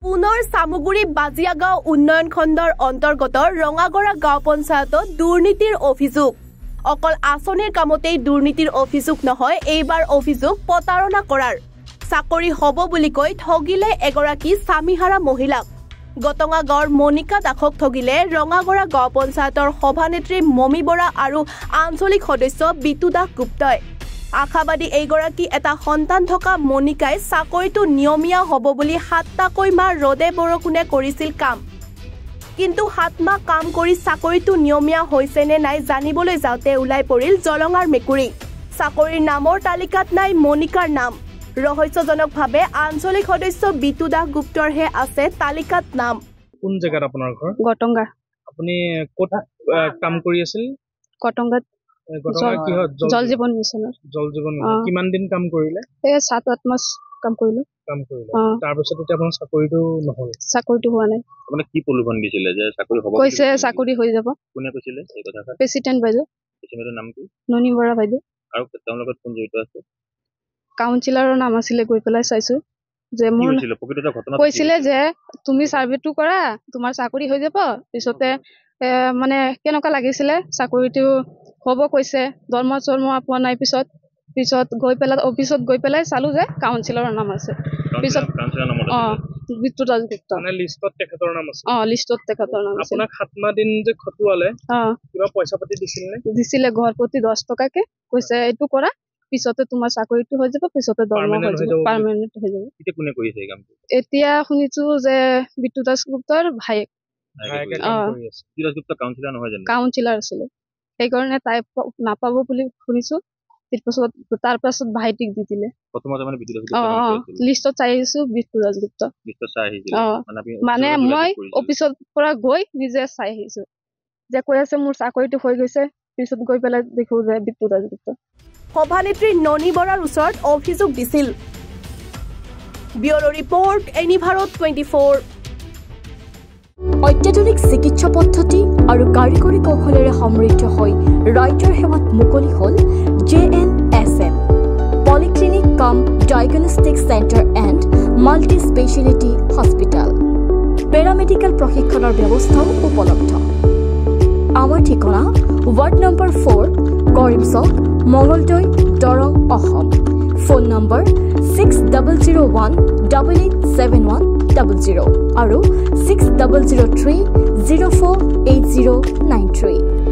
পুনৰ সামগুৰি বাজিয়াগাঁও উন্নয়ন খণ্ডৰ অন্তৰ্গত ৰঙাগড়া গাঁও পঞ্চায়তত দুৰ্নীতিৰ অভিযোগ অকল আঁচনিৰ কামতেই দুৰ্নীতিৰ অভিযোগ নহয় এইবাৰ অভিযোগ প্ৰতাৰণা কৰাৰ চাকৰি হ'ব বুলি কৈ ঠগিলে এগৰাকী স্বামীহাৰা মহিলাক গটঙা গাঁৱৰ মনিকা দাসক ঠগিলে ৰঙাগড়া গাঁও পঞ্চায়তৰ সভানেত্ৰী মমি বৰা আৰু আঞ্চলিক সদস্য বিতু দাস গুপ্তাই আশাবাদী এইগৰাকী এটা সন্তান থকা মনিকাই চাকৰিটো নিয়মীয়া হ'ব বুলি 7টাকৈ মাহ ৰদে বৰষুণে কৰিছিল কাম কিন্তু 7 মাহ কাম কৰি চাকৰিটো নিয়মীয়া হৈছে নে নাই জানিবলৈ যাওঁতে ওলাই পৰিল জলঙাৰ মেকুৰী চাকৰিৰ নামৰ তালিকাত নাই মনিকাৰ নাম ৰহস্যজনকভাৱে আঞ্চলিক সদস্য বিতু দাস গুপ্তৰহে আছে তালিকাত নাম কোন জায়গাত আপোনাৰ ঘৰ গটংগা আপুনি ক'ত কাম কৰি আছিল গটংগাত গটংগা কি হয় জল জীৱন মিছনৰ জল জীৱন কিমান দিন কাম কৰিলে 7-8 মাস কাম কৰিলো তাৰ পিছত এতিয়া আপোনাৰ চাকৰিটো নহল চাকৰিটো হোৱা নাই মানে কি পলিফন দিছিলে যে চাকৰি হ'ব কৈছে চাকৰি হৈ যাব কোনে কৈছিলে এই কথাটা প্ৰেসিডেন্ট বাইদেউ প্ৰেসিডেন্টৰ নাম কি ননি বৰা বাইদেউ আৰু তেওঁৰ লগত কোন জড়িত আছে কাউন্সিলৰৰ নাম আছিল গৈ পেলাই চাইছো যে মোৰ কৈছিলে যে তুমি সাৰ্ভেটো কৰা তোমাৰ চাকৰি হৈ যাব পিছতে মানে কেনেকা লাগিছিলে চাকৰিটো হ'ব কৈছে দৰমহা পোৱা নাই পিছত গৈ পেলাই অফিসত গৈ পেলাই চালু যে কাউন্সিলৰৰ নাম আছে পিছত কাউন্সিলৰৰ নাম আছে বিতু দাস গুপ্তা মানে লিষ্টত তেখেতৰ নাম আছে লিষ্টত তেখেতৰ নাম আছে আপোনাক 7 মাহ দিন যে খটুৱালে কিবা পইচা পাতি দিছিল নে দিছিলে ঘৰ প্ৰতি 10 টকাকে কৈছে এইটো কৰা পিছতে তোমাৰ চাকৰিটো হৈ যাব পিছতে দৰমহা হৈ যাব পাৰ্মানেন্ট হৈ যাব এতিয়া কোনে কৰিছে এই কামটো এতিয়া শুনিছো যে বিতু দাস গুপ্তাৰ ভাইক বিতু দাস গুপ্তা কাউন্সিলৰ নহয় জানো কাউন্সিলৰ আছিল সেইকাৰণে তাই নাপাব বুলি শুনিছো তাৰ পাছত ভাইটিক দি দিলে প্ৰথমতে মানে বিতু দাস গুপ্তা লিষ্টত চাইছো বিতু দাস গুপ্তা লিষ্টত চাই আহিছিল মানে মই অফিসৰ পৰা গৈ নিজে চাই আহিছো যে কৈ আছে মোৰ চাকৰিটো হৈ গৈছে পিছত গৈ পেলাই দেখো যে বিতু দাস গুপ্তা সভানেত্ৰী ননি বৰাৰ ওচৰত অভিযোগ দিছিল ব্যুৰো ৰিপৰ্ট এনি ভাৰত 24 অত্যাধুনিক চিকিৎসা পদ্ধতি আৰু কাৰিকৰী কৌশলেৰে সমৃদ্ধ হৈ ৰাইটাৰ সেৱাত মুকলি হ'ল JNSM পলিক্লিনিক কাম diagnostic centre and multi speciality hospital paramedical প্ৰশিক্ষণৰ ব্যৱস্থাও উপলব্ধ আমাৰ ঠিকনা ৱাৰ্ড নম্বৰ 4 কৰিম চক মঙ্গলদৈ দৰং অসম ফোন নম্বৰ 6001887100 আৰু 6003048093